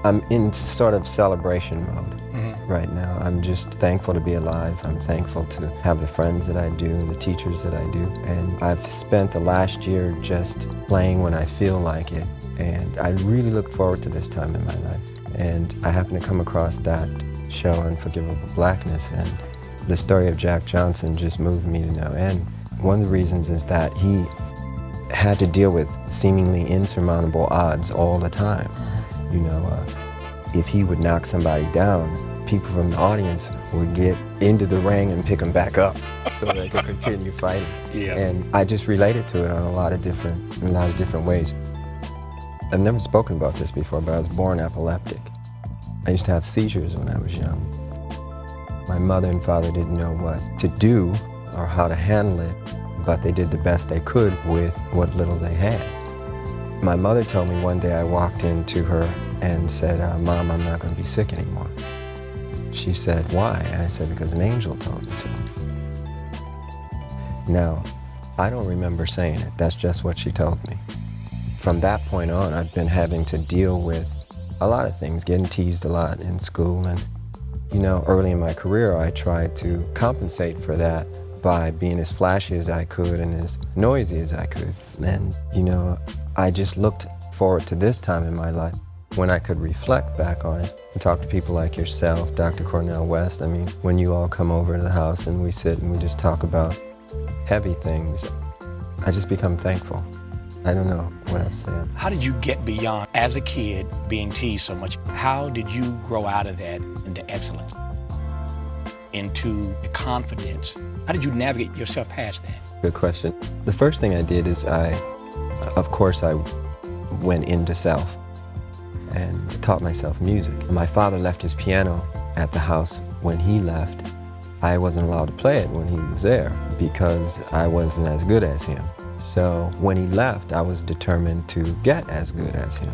I'm in sort of celebration mode right now. I'm just thankful to be alive. I'm thankful to have the friends that I do and the teachers that I do. And I've spent the last year just playing when I feel like it. And I really look forward to this time in my life. And I happened to come across that show, Unforgivable Blackness, and the story of Jack Johnson just moved me to no end. One of the reasons is that he had to deal with seemingly insurmountable odds all the time. You know, if he would knock somebody down, people from the audience would get into the ring and pick him back up so they could continue fighting. Yeah. And I just related to it on a lot of different ways. I've never spoken about this before, but I was born epileptic. I used to have seizures when I was young. My mother and father didn't know what to do or how to handle it, but they did the best they could with what little they had. My mother told me one day I walked into her and said, Mom, I'm not going to be sick anymore. She said, why? And I said, because an angel told me so. Now, I don't remember saying it. That's just what she told me. From that point on, I've been having to deal with a lot of things, getting teased a lot in school. And, you know, early in my career, I tried to compensate for that by being as flashy as I could and as noisy as I could. And, you know, I just looked forward to this time in my life when I could reflect back on it and talk to people like yourself, Dr. Cornel West. I mean, when you all come over to the house and we sit and we just talk about heavy things, I just become thankful. I don't know what else to say. How did you get beyond, as a kid, being teased so much? How did you grow out of that into excellence, into confidence? How did you navigate yourself past that? Good question. The first thing I did is of course, I went into self and taught myself music. My father left his piano at the house when he left. I wasn't allowed to play it when he was there because I wasn't as good as him. So when he left, I was determined to get as good as him.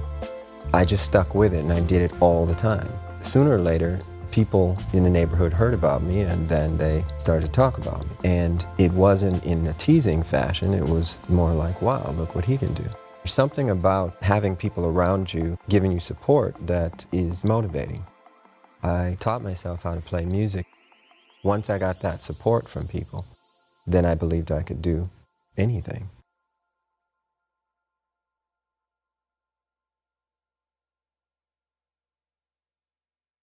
I just stuck with it and I did it all the time. Sooner or later, people in the neighborhood heard about me and then they started to talk about me. And it wasn't in a teasing fashion, it was more like, wow, look what he can do. There's something about having people around you giving you support that is motivating. I taught myself how to play music. Once I got that support from people, then I believed I could do anything.